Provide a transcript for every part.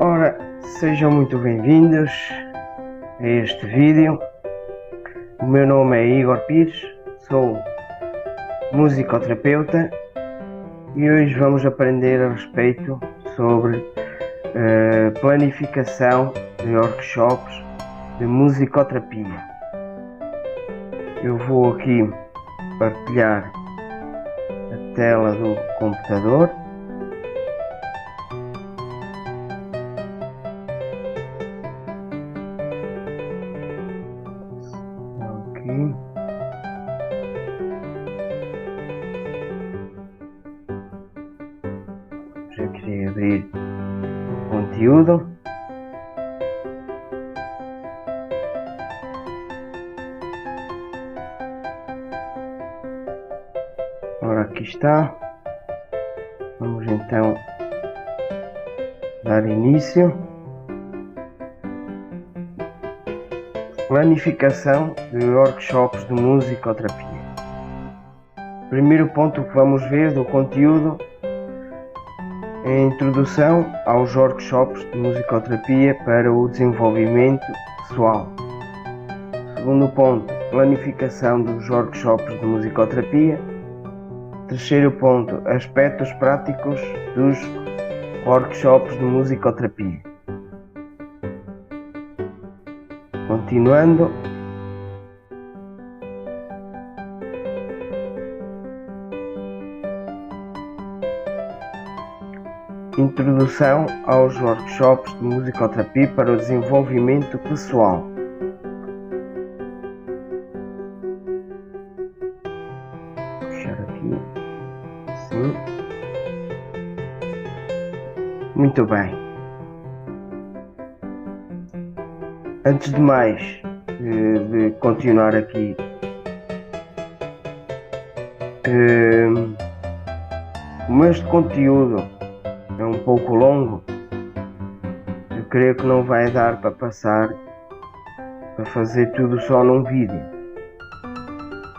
Ora, sejam muito bem-vindos a este vídeo. O meu nome é Igor Pires, sou musicoterapeuta e hoje vamos aprender a respeito sobre planificação de workshops de musicoterapia. Eu vou aqui partilhar a tela do computador. Já queria abrir o conteúdo. Ora, aqui está. Vamos então dar início. Planificação de workshops de musicoterapia. Primeiro ponto que vamos ver do conteúdo é a introdução aos workshops de musicoterapia para o desenvolvimento pessoal. Segundo ponto, planificação dos workshops de musicoterapia. Terceiro ponto, aspectos práticos dos workshops de musicoterapia. Continuando, introdução aos workshops de musicoterapia para o desenvolvimento pessoal. Vou puxar aqui, assim. Muito bem. Antes de mais de continuar aqui, como este conteúdo é um pouco longo, eu creio que não vai dar para fazer tudo só num vídeo.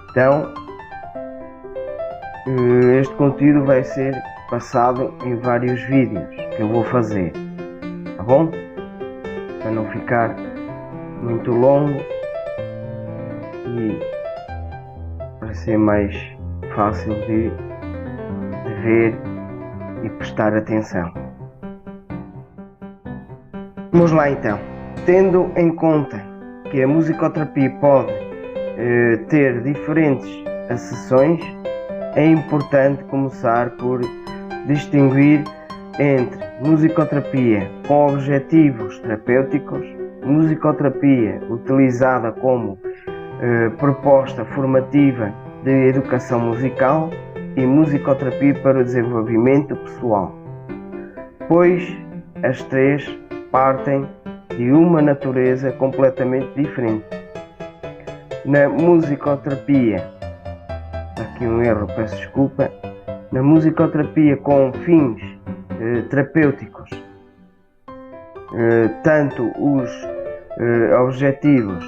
Então, este conteúdo vai ser passado em vários vídeos que eu vou fazer, tá bom? Para não ficar muito longo e para ser mais fácil de ver e prestar atenção. Vamos lá então. Tendo em conta que a musicoterapia pode ter diferentes acessões, é importante começar por distinguir entre musicoterapia com objetivos terapêuticos, musicoterapia utilizada como proposta formativa de educação musical e musicoterapia para o desenvolvimento pessoal, pois as três partem de uma natureza completamente diferente. Na musicoterapia, aqui um erro, peço desculpa, na musicoterapia com fins terapêuticos, tanto os objetivos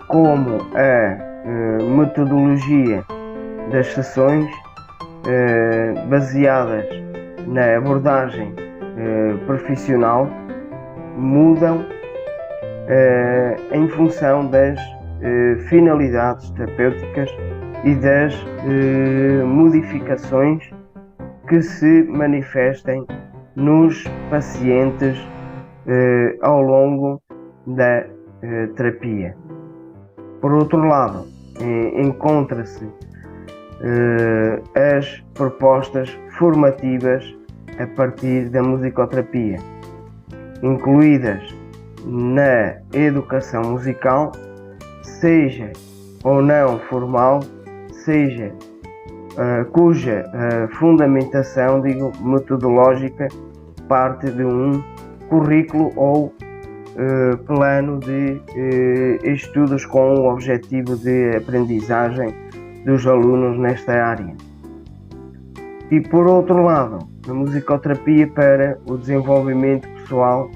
como a metodologia das sessões baseadas na abordagem profissional mudam em função das finalidades terapêuticas e das modificações que se manifestem nos pacientes ao longo da terapia. Por outro lado, encontra-se as propostas formativas a partir da musicoterapia, incluídas na educação musical, seja ou não formal, seja cuja fundamentação, metodológica, parte de um currículo ou plano de estudos com o objetivo de aprendizagem dos alunos nesta área. E por outro lado, a musicoterapia para o desenvolvimento pessoal,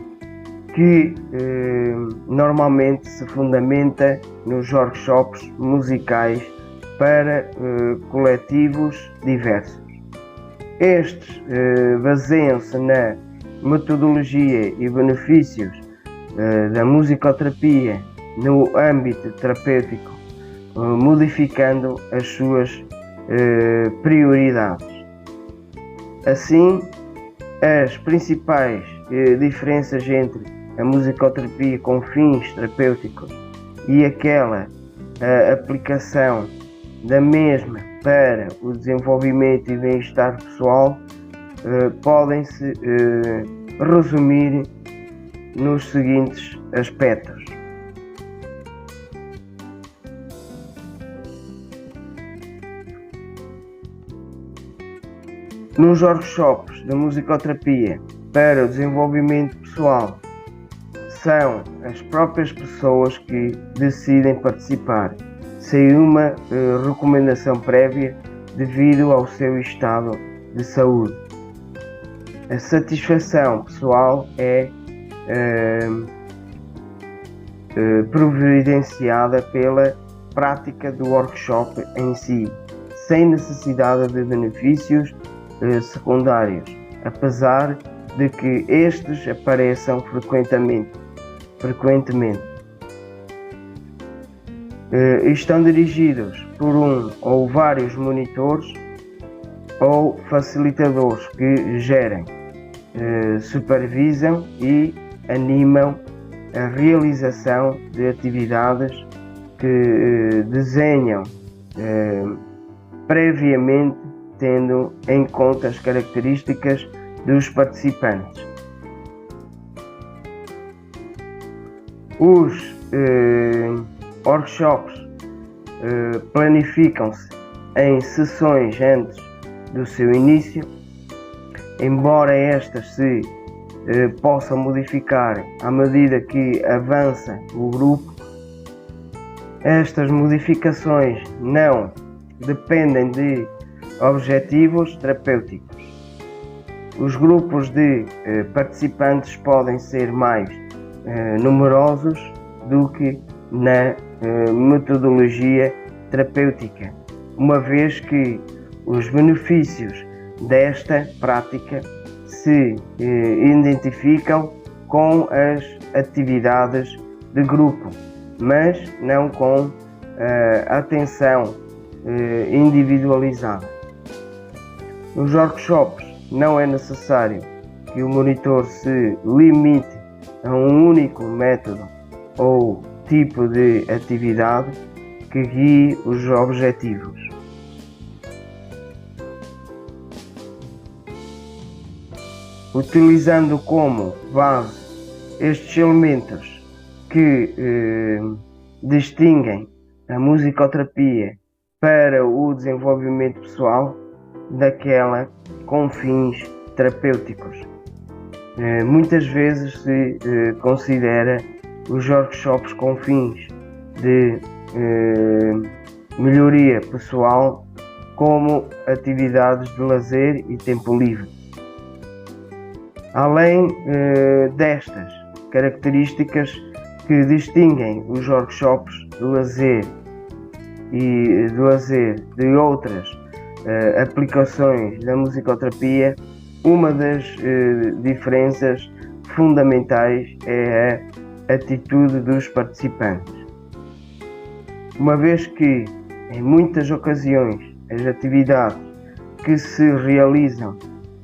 que normalmente se fundamenta nos workshops musicais para coletivos diversos. Estes baseiam-se na metodologia e benefícios da musicoterapia no âmbito terapêutico, modificando as suas prioridades. Assim, as principais diferenças entre a musicoterapia com fins terapêuticos e aquela aplicação da mesma para o desenvolvimento e bem-estar pessoal podem-se resumir nos seguintes aspectos. Nos workshops de musicoterapia para o desenvolvimento pessoal, são as próprias pessoas que decidem participar, sem uma recomendação prévia devido ao seu estado de saúde. A satisfação pessoal é providenciada pela prática do workshop em si, sem necessidade de benefícios secundários, apesar de que estes apareçam frequentemente. Estão dirigidos por um ou vários monitores ou facilitadores que gerem, supervisam e animam a realização de atividades que desenham previamente, tendo em conta as características dos participantes. Os workshops planificam-se em sessões antes do seu início, embora estas se possam modificar à medida que avança o grupo. Estas modificações não dependem de objetivos terapêuticos. Os grupos de participantes podem ser mais numerosos do que na metodologia terapêutica, uma vez que os benefícios desta prática se identificam com as atividades de grupo, mas não com a atenção individualizada. Nos workshops não é necessário que o monitor se limite a um único método ou tipo de atividade que guie os objetivos. Utilizando como base estes elementos que distinguem a musicoterapia para o desenvolvimento pessoal daquela com fins terapêuticos. Muitas vezes se considera os workshops com fins de melhoria pessoal como atividades de lazer e tempo livre. Além destas características que distinguem os workshops de lazer e de outras aplicações da musicoterapia, uma das diferenças fundamentais é a atitude dos participantes. Uma vez que, em muitas ocasiões, as atividades que se realizam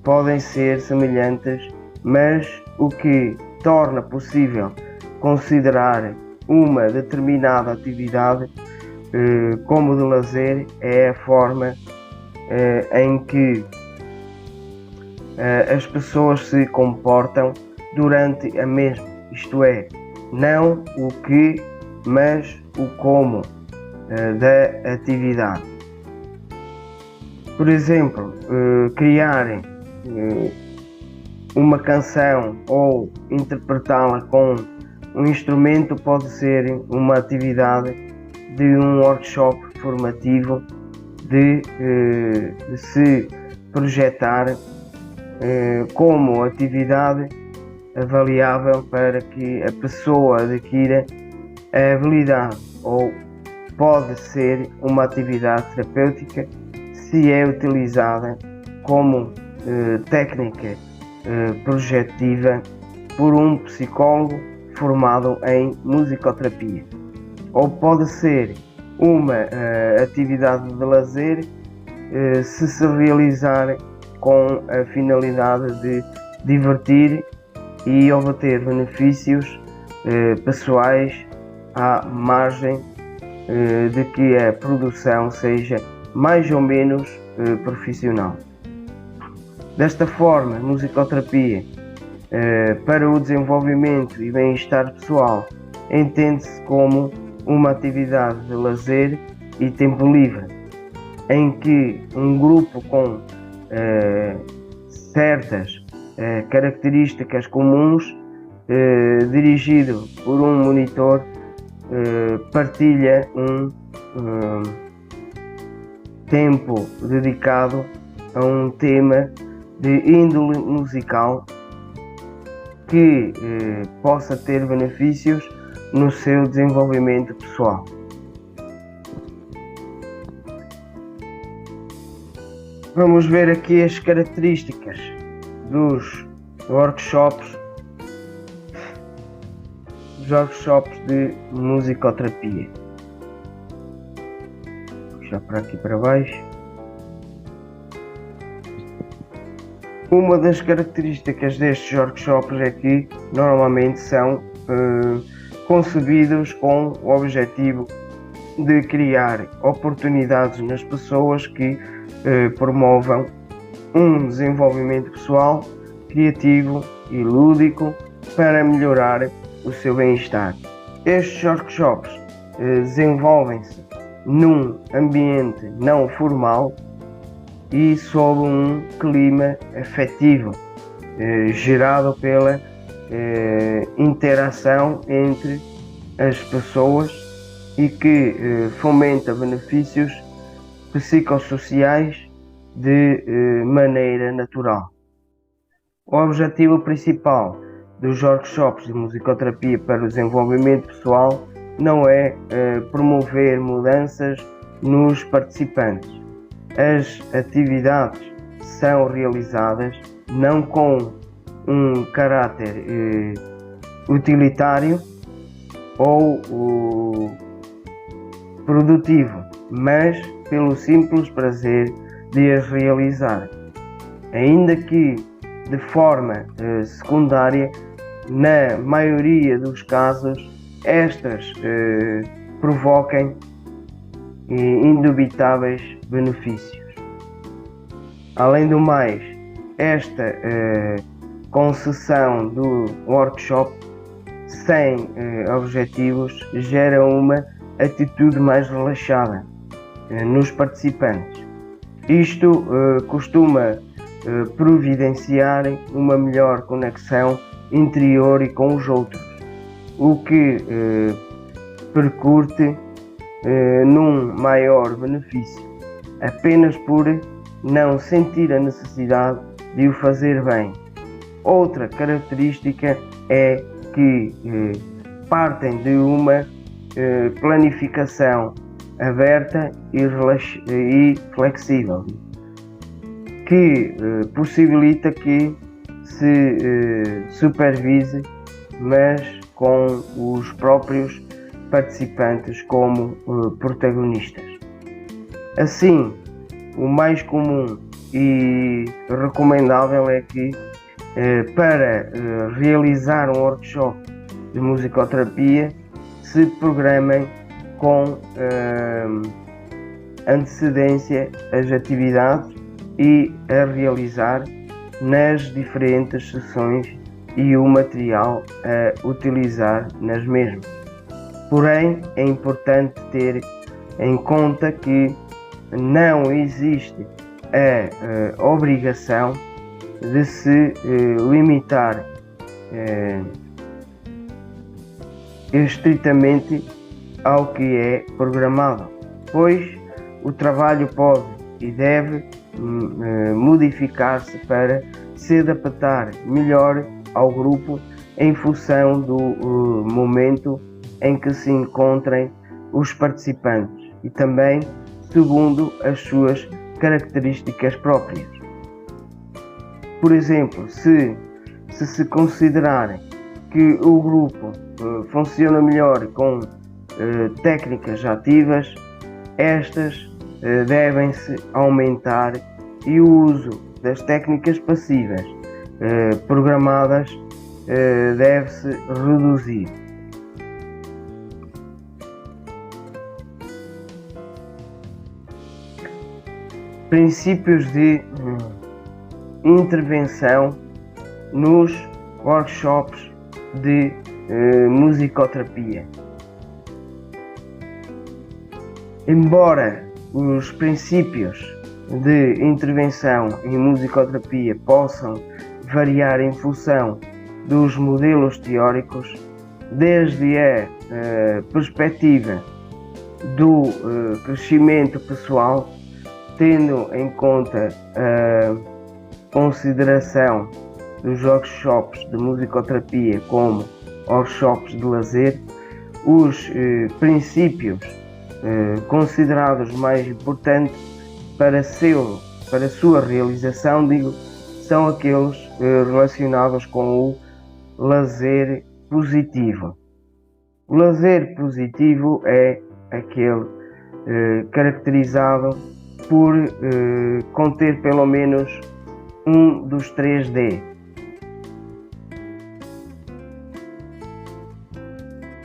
podem ser semelhantes, mas o que torna possível considerar uma determinada atividade como de lazer é a forma em que as pessoas se comportam durante a mesma, isto é, não o que, mas o como da atividade. Por exemplo, criarem uma canção ou interpretá-la com um instrumento pode ser uma atividade de um workshop formativo de se projetar como atividade avaliável para que a pessoa adquira a habilidade, ou pode ser uma atividade terapêutica se é utilizada como técnica projetiva por um psicólogo formado em musicoterapia, ou pode ser uma atividade de lazer se realizar com a finalidade de divertir e obter benefícios pessoais à margem de que a produção seja mais ou menos profissional. Desta forma, a musicoterapia para o desenvolvimento e bem-estar pessoal entende-se como uma atividade de lazer e tempo livre, em que um grupo com certas características comuns, dirigido por um monitor, partilha um tempo dedicado a um tema de índole musical que possa ter benefícios no seu desenvolvimento pessoal. Vamos ver aqui as características dos workshops de musicoterapia. Vou puxar para aqui para baixo. Uma das características destes workshops é que normalmente são concebidos com o objetivo de criar oportunidades nas pessoas que promovam um desenvolvimento pessoal, criativo e lúdico para melhorar o seu bem-estar. Estes workshops desenvolvem-se num ambiente não formal e sob um clima afetivo gerado pela interação entre as pessoas e que fomenta benefícios psicossociais de maneira natural. O objetivo principal dos workshops de musicoterapia para o desenvolvimento pessoal não é promover mudanças nos participantes. As atividades são realizadas não com um caráter utilitário ou produtivo, mas pelo simples prazer de as realizar, ainda que de forma secundária. Na maioria dos casos, estas provoquem indubitáveis benefícios. Além do mais, esta concessão do workshop sem objetivos gera uma atitude mais relaxada nos participantes. Isto costuma providenciar uma melhor conexão interior e com os outros, o que percute num maior benefício, apenas por não sentir a necessidade de o fazer bem. Outra característica é que partem de uma planificação aberta e flexível, que possibilita que se supervise, mas com os próprios participantes como protagonistas. Assim, o mais comum e recomendável é que para realizar um workshop de musicoterapia se programem com antecedência as atividades e a realizar nas diferentes sessões e o material a utilizar nas mesmas. Porém, é importante ter em conta que não existe a obrigação de se limitar estritamente ao que é programado, pois o trabalho pode e deve modificar-se para se adaptar melhor ao grupo em função do momento em que se encontrem os participantes e também segundo as suas características próprias. Por exemplo, se considerar que o grupo funciona melhor com técnicas ativas, estas devem-se aumentar e o uso das técnicas passivas programadas deve-se reduzir. Princípios de intervenção nos workshops de musicoterapia. Embora os princípios de intervenção em musicoterapia possam variar em função dos modelos teóricos, desde a perspectiva do crescimento pessoal, tendo em conta a consideração dos workshops de musicoterapia como workshops de lazer, os princípios considerados mais importantes para sua realização, são aqueles relacionados com o lazer positivo. O lazer positivo é aquele caracterizado por conter pelo menos um dos 3D.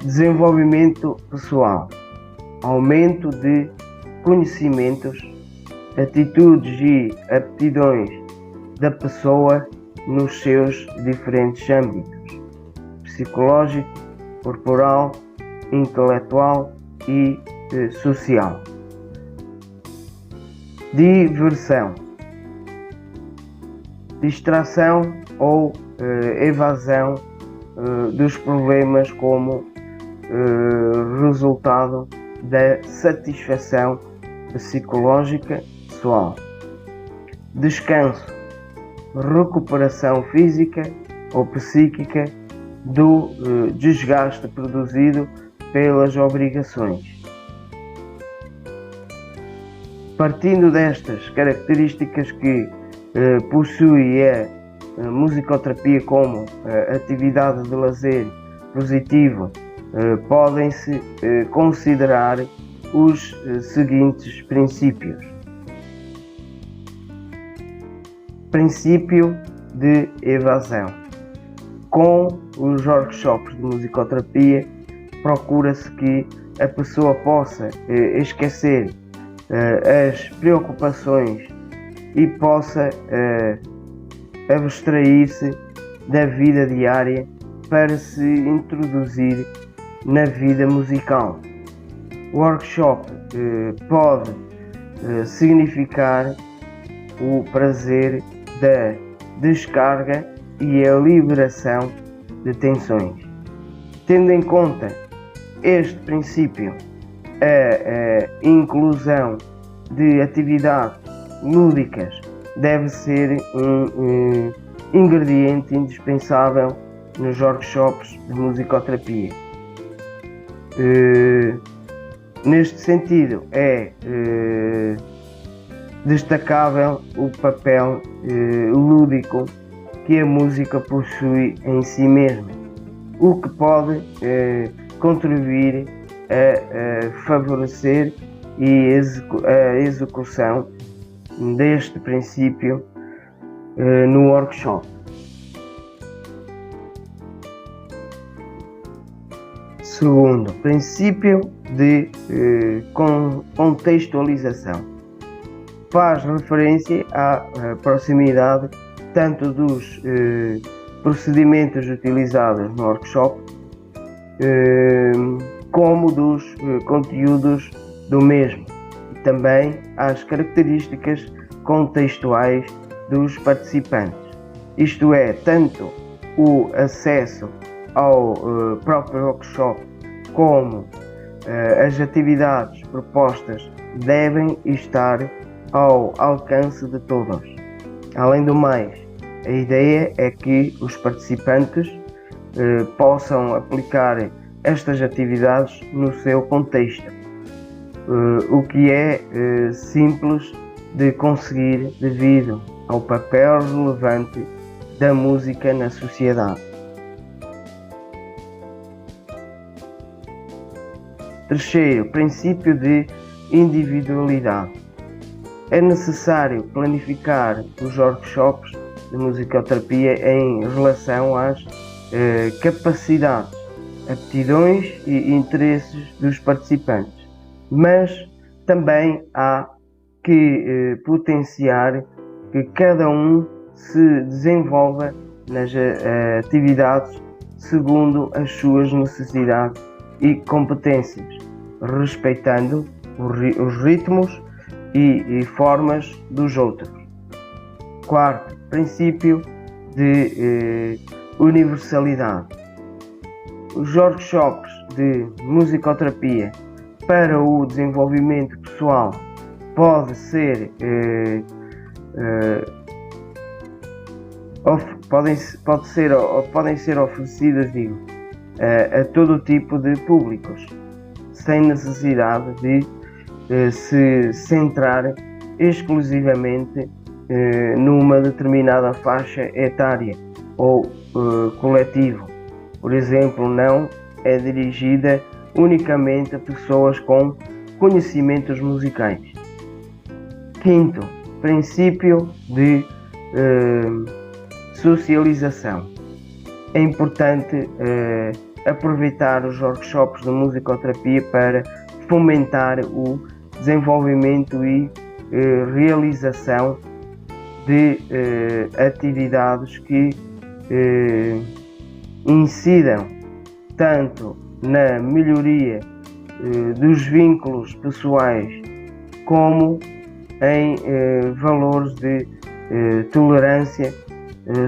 Desenvolvimento pessoal, aumento de conhecimentos, atitudes e aptidões da pessoa nos seus diferentes âmbitos: psicológico, corporal, intelectual e social. Diversão, distração ou evasão dos problemas como resultado da satisfação psicológica pessoal. Descanso, recuperação física ou psíquica do desgaste produzido pelas obrigações. Partindo destas características que possui a musicoterapia como atividade de lazer positivo, podem-se considerar os seguintes princípios. Princípio de evasão. Com os workshops de musicoterapia, procura-se que a pessoa possa esquecer as preocupações e possa abstrair-se da vida diária para se introduzir na vida musical. O workshop pode significar o prazer da descarga e a liberação de tensões. Tendo em conta este princípio, a inclusão de atividades lúdicas deve ser um ingrediente indispensável nos workshops de musicoterapia. Neste sentido, é destacável o papel lúdico que a música possui em si mesma, o que pode contribuir a favorecer a execução deste princípio no workshop. Segundo, princípio de contextualização. Faz referência à proximidade tanto dos procedimentos utilizados no workshop como dos conteúdos do mesmo, e também às características contextuais dos participantes, isto é, tanto o acesso ao próprio workshop como as atividades propostas devem estar ao alcance de todos. Além do mais, a ideia é que os participantes possam aplicar estas atividades no seu contexto, o que é simples de conseguir devido ao papel relevante da música na sociedade. Terceiro, princípio de individualidade. É necessário planificar os workshops de musicoterapia em relação às capacidades, aptidões e interesses dos participantes, mas também há que potenciar que cada um se desenvolva nas atividades segundo as suas necessidades e competências, respeitando os ritmos e formas dos outros. Quarto, princípio de universalidade. Os workshops de musicoterapia para o desenvolvimento pessoal podem ser oferecidas, a todo tipo de públicos, sem necessidade de se centrar exclusivamente numa determinada faixa etária ou coletivo. Por exemplo, não é dirigida unicamente a pessoas com conhecimentos musicais. Quinto, princípio de socialização. É importante aproveitar os workshops de musicoterapia para fomentar o desenvolvimento e realização de atividades que incidam tanto na melhoria dos vínculos pessoais como em valores de tolerância,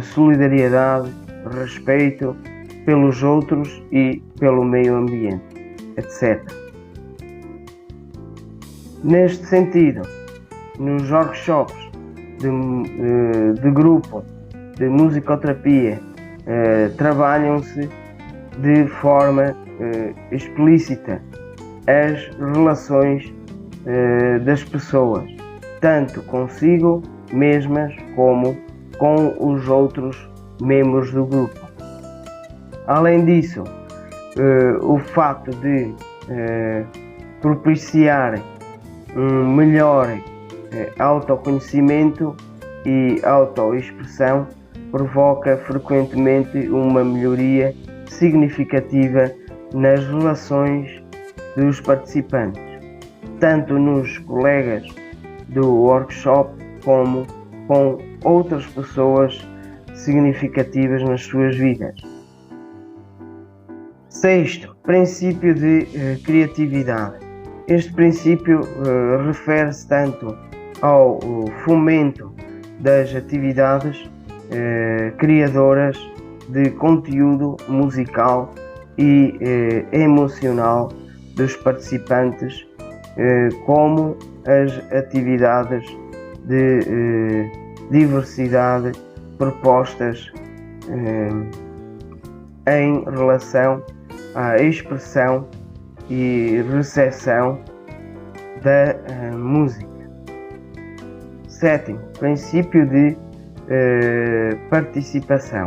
solidariedade, respeito pelos outros e pelo meio ambiente, etc. Neste sentido, nos workshops de grupo de musicoterapia trabalham-se de forma explícita as relações das pessoas, tanto consigo mesmas como com os outros membros do grupo. Além disso, o fato de propiciar um melhor autoconhecimento e autoexpressão provoca frequentemente uma melhoria significativa nas relações dos participantes, tanto nos colegas do workshop como com outras pessoas significativas nas suas vidas. Sexto, princípio de criatividade. Este princípio refere-se tanto ao fomento das atividades criadoras de conteúdo musical e emocional dos participantes, como as atividades de diversidade propostas em relação à expressão e recepção da música. Sétimo, princípio de participação.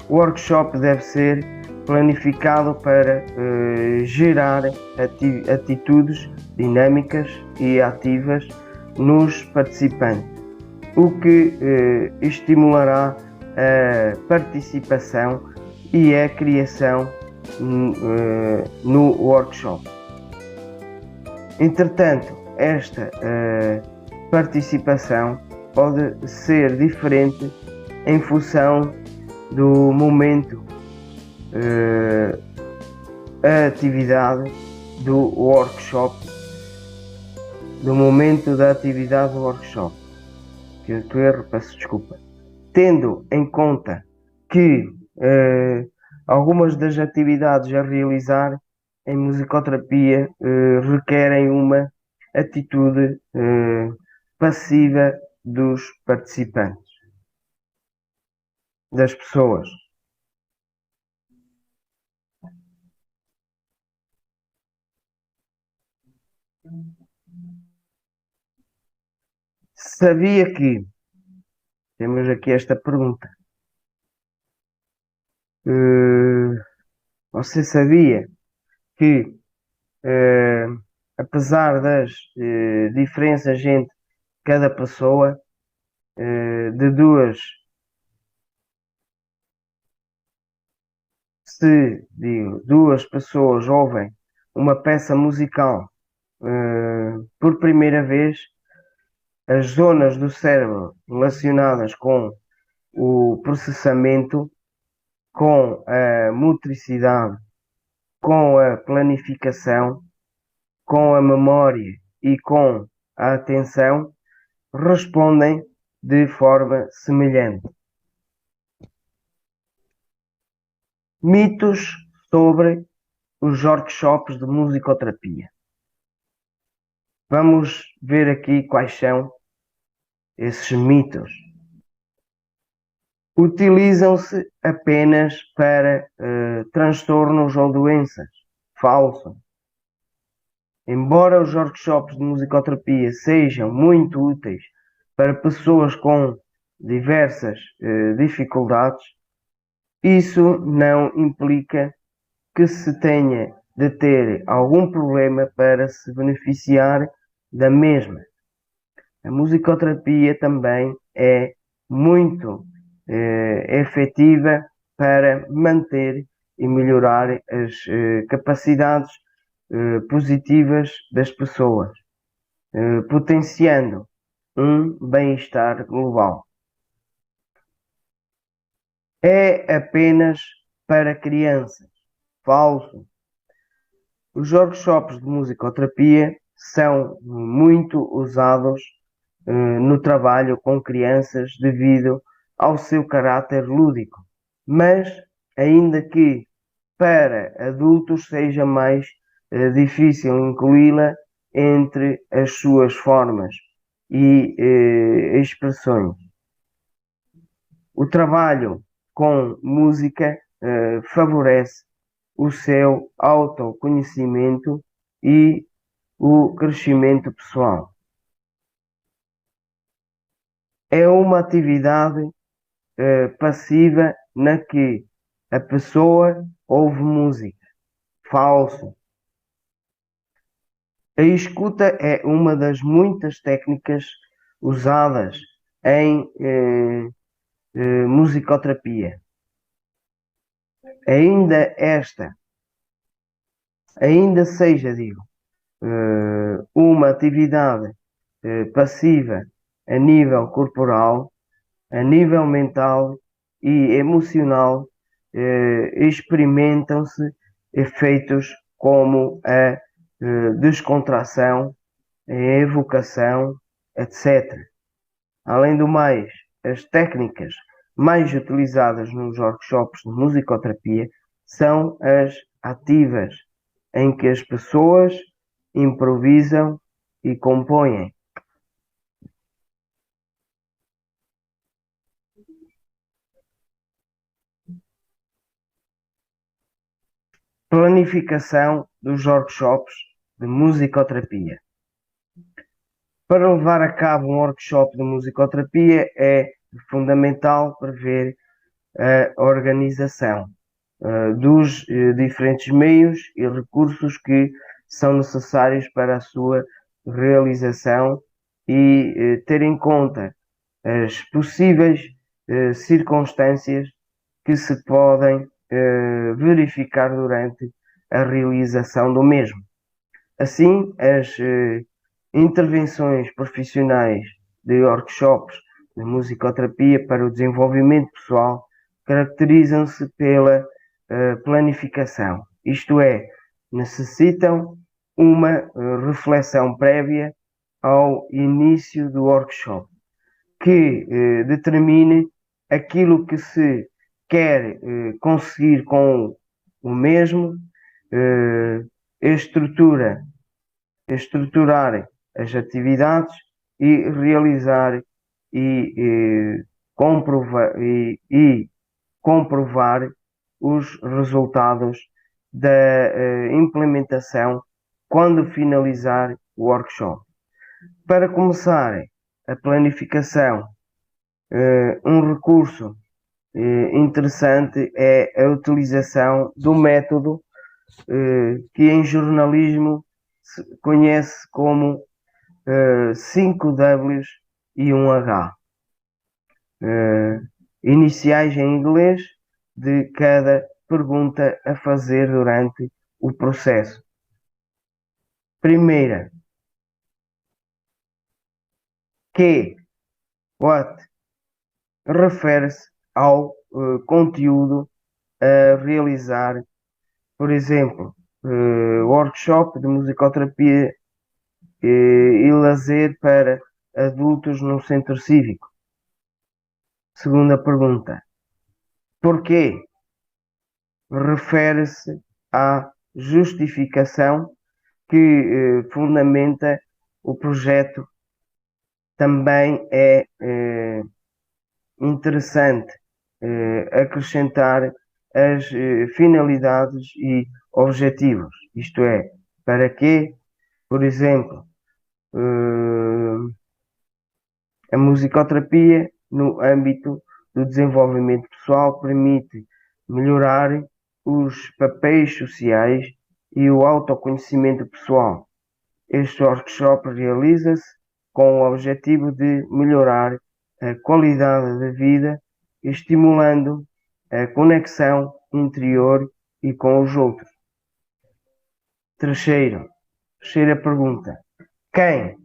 O workshop deve ser planificado para gerar atitudes dinâmicas e ativas nos participantes, o que estimulará a participação e a criação no workshop. Entretanto, esta participação pode ser diferente em função do momento, a atividade do workshop, do momento da atividade do workshop. Que eu estou erro, peço desculpa. Tendo em conta que algumas das atividades a realizar em musicoterapia requerem uma atitude passiva dos participantes, das pessoas. Sabia que temos aqui esta pergunta. Eh, Você sabia que, eh, apesar das diferenças entre cada pessoa, de duas, se digo, duas pessoas ouvem uma peça musical por primeira vez, as zonas do cérebro relacionadas com o processamento, com a motricidade, com a planificação, com a memória e com a atenção respondem de forma semelhante. Mitos sobre os workshops de musicoterapia. Vamos ver aqui quais são esses mitos. Utilizam-se apenas para transtornos ou doenças. Falso. Embora os workshops de musicoterapia sejam muito úteis para pessoas com diversas dificuldades, isso não implica que se tenha de ter algum problema para se beneficiar da mesma. A musicoterapia também é muito efetiva para manter e melhorar as capacidades positivas das pessoas, potenciando um bem-estar global. É apenas para crianças. Falso. Os workshops de musicoterapia são muito usados no trabalho com crianças devido ao seu caráter lúdico, mas ainda que para adultos seja mais difícil incluí-la entre as suas formas e expressões. O trabalho com música favorece o seu autoconhecimento e o crescimento pessoal. É uma atividade passiva na que a pessoa ouve música. Falso. A escuta é uma das muitas técnicas usadas em musicoterapia. Ainda seja, digo, uma atividade passiva a nível corporal, a nível mental e emocional, experimentam-se efeitos como a descontração, a evocação, etc. Além do mais, as técnicas mais utilizadas nos workshops de musicoterapia são as ativas, em que as pessoas improvisam e compõem. Planificação dos workshops de musicoterapia. Para levar a cabo um workshop de musicoterapia é fundamental prever a organização dos diferentes meios e recursos que são necessários para a sua realização e ter em conta as possíveis circunstâncias que se podem verificar durante a realização do mesmo. Assim, as intervenções profissionais de workshops de musicoterapia para o desenvolvimento pessoal caracterizam-se pela planificação, isto é, necessitam uma reflexão prévia ao início do workshop, que determine aquilo que se quer conseguir com o mesmo, estruturar as atividades e realizar e comprovar os resultados da implementação quando finalizar o workshop. Para começar a planificação Um recurso interessante é a utilização do método que em jornalismo se conhece como 5 Ws e um H, iniciais em inglês de cada pergunta a fazer durante o processo. Primeira, que, what, refere-se ao conteúdo a realizar, por exemplo, workshop de musicoterapia e lazer para adultos no centro cívico. Segunda pergunta, porquê? Refere-se à justificação que fundamenta o projeto. Também é interessante acrescentar as finalidades e objetivos, isto é, para quê? Por exemplo, a musicoterapia no âmbito do desenvolvimento pessoal permite melhorar os papéis sociais e o autoconhecimento pessoal. Este workshop realiza-se com o objetivo de melhorar a qualidade da vida, estimulando a conexão interior e com os outros. Terceira pergunta. Quem?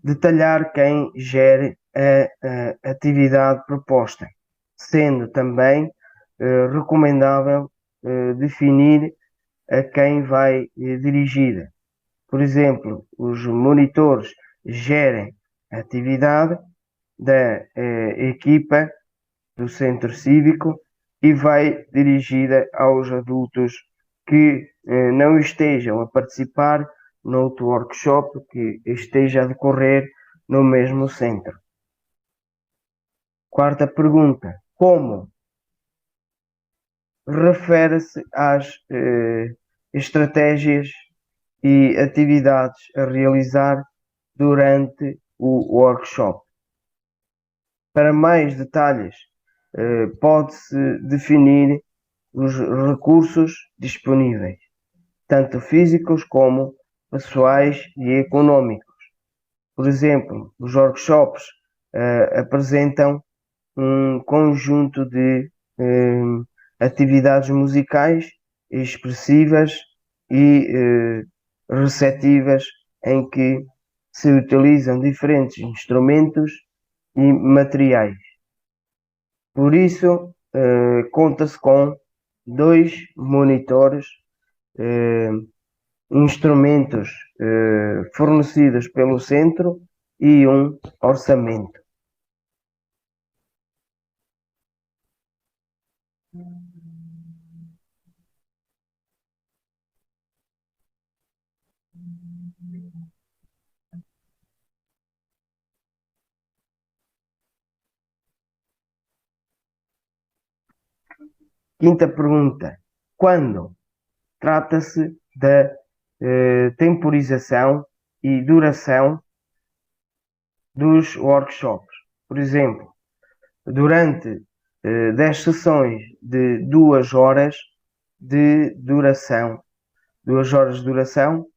Detalhar quem gere a atividade proposta, sendo também recomendável definir a quem vai dirigida. Por exemplo, os monitores gerem a atividade da equipa do centro cívico e vai dirigida aos adultos que não estejam a participar noutro workshop que esteja a decorrer no mesmo centro. Quarta pergunta. Como? Refere-se às estratégias e atividades a realizar durante o workshop. Para mais detalhes, pode-se definir os recursos disponíveis, tanto físicos como pessoais e econômicos. Por exemplo, os workshops apresentam um conjunto de atividades musicais expressivas e receptivas em que se utilizam diferentes instrumentos e materiais. Por isso, conta-se com 2 monitores, instrumentos fornecidos pelo centro e um orçamento. Quinta pergunta. Quando? Trata-se da temporização e duração dos workshops. Por exemplo, durante 10 sessões de 2 horas de duração, 2 horas de duração,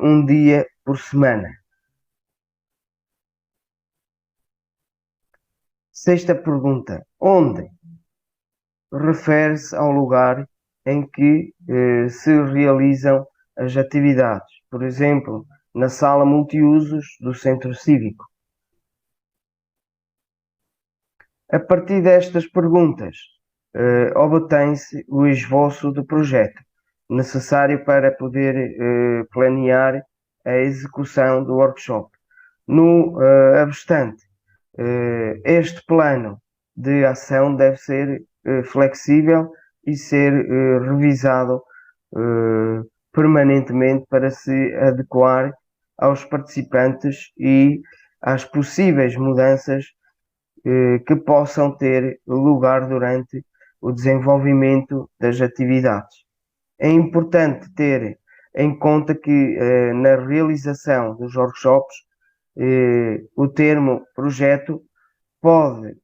um dia por semana. Sexta pergunta. Onde? Refere-se ao lugar em que se realizam as atividades. Por exemplo, na sala multiusos do centro cívico. A partir destas perguntas, obtém-se o esboço do projeto necessário para poder planear a execução do workshop. No obstante, este plano de ação deve ser flexível e ser revisado permanentemente para se adequar aos participantes e às possíveis mudanças que possam ter lugar durante o desenvolvimento das atividades. É importante ter em conta que na realização dos workshops o termo projeto pode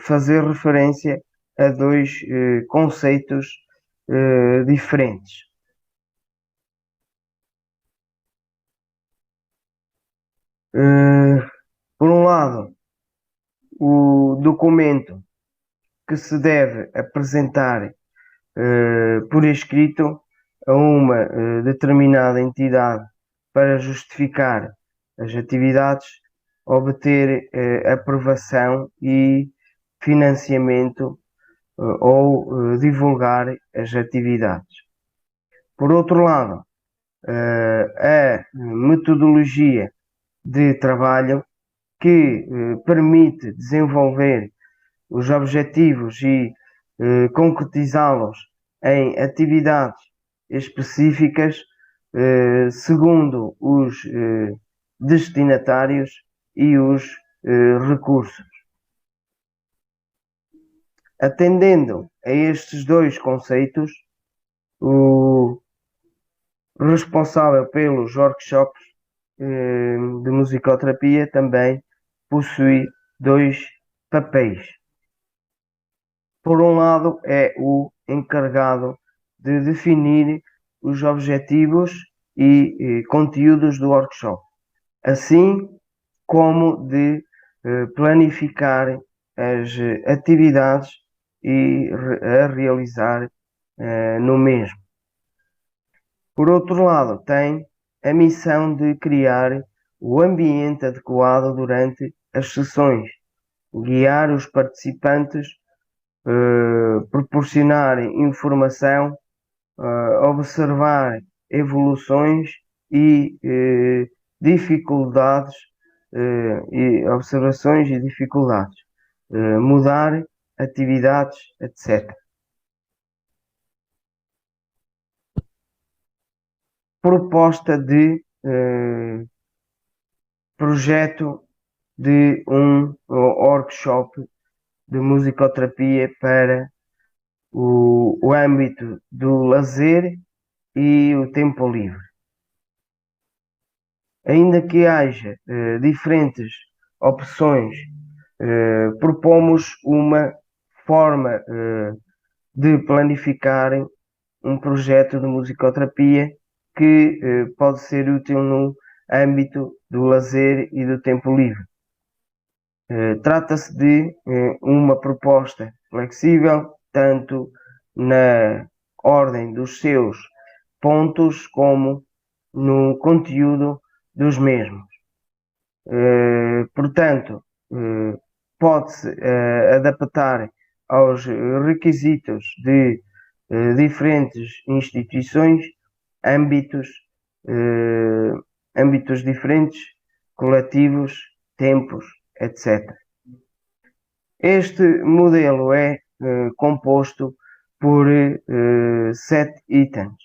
fazer referência a dois conceitos diferentes. Por um lado, o documento que se deve apresentar por escrito a uma determinada entidade para justificar as atividades, obter aprovação e financiamento ou divulgar as atividades. Por outro lado, a metodologia de trabalho que permite desenvolver os objetivos e concretizá-los em atividades específicas segundo os destinatários e os recursos. Atendendo a estes dois conceitos, o responsável pelos workshops de musicoterapia também possui dois papéis. Por um lado, é o encarregado de definir os objetivos e conteúdos do workshop, assim como de planificar as atividades e a realizar no mesmo. Por outro lado, tem a missão de criar o ambiente adequado durante as sessões, guiar os participantes, proporcionar informação, observar evoluções e dificuldades, e observações e dificuldades, mudar atividades, etc. Proposta de projeto de um workshop de musicoterapia para o âmbito do lazer e o tempo livre. Ainda que haja diferentes opções, propomos uma forma de planificar um projeto de musicoterapia que pode ser útil no âmbito do lazer e do tempo livre. Trata-se de uma proposta flexível, tanto na ordem dos seus pontos como no conteúdo dos mesmos. Portanto, pode-se adaptar aos requisitos de diferentes instituições, âmbitos, âmbitos diferentes, coletivos, tempos, etc. Este modelo é composto por 7 itens,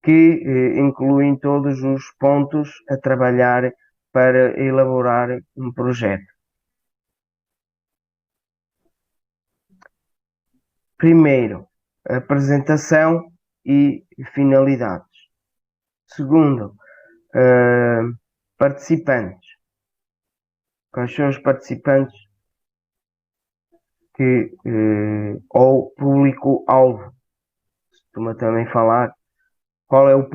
que incluem todos os pontos a trabalhar para elaborar um projeto. Primeiro, apresentação e finalidades. Segundo, participantes. Quais são os participantes que, ou público-alvo? Costuma também falar. Qual é o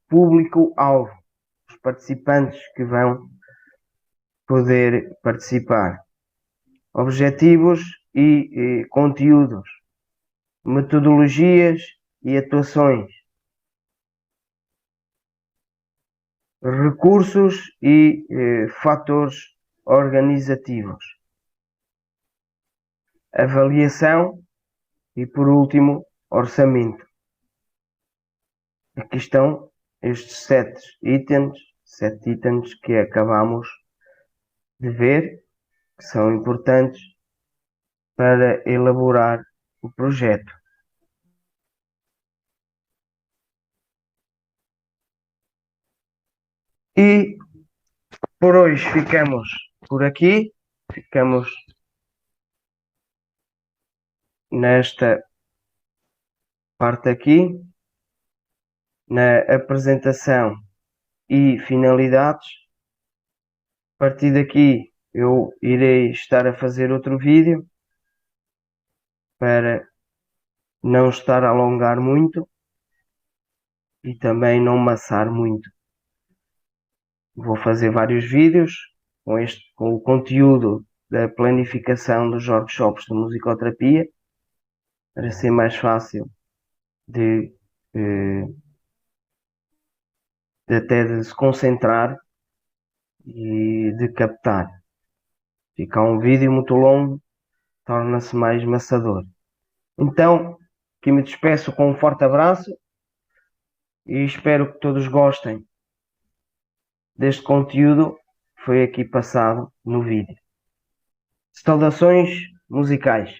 público-alvo? Os participantes que vão poder participar. Objetivos e conteúdos. Metodologias e atuações. Recursos e fatores organizativos. Avaliação e, por último, orçamento. Aqui estão estes 7 itens que acabamos de ver, que são importantes para elaborar o projeto. E por hoje ficamos por aqui, ficamos nesta parte aqui, na apresentação e finalidades. partir daqui eu irei estar a fazer outro vídeo para não estar a alongar muito e também não maçar muito. Vou fazer vários vídeos com o conteúdo da planificação dos workshops de musicoterapia para ser mais fácil de, eh, até de se concentrar e de captar. Fica um vídeo muito longo, torna-se mais maçador. Então, aqui me despeço com um forte abraço e espero que todos gostem deste conteúdo que foi aqui passado no vídeo. Saudações musicais.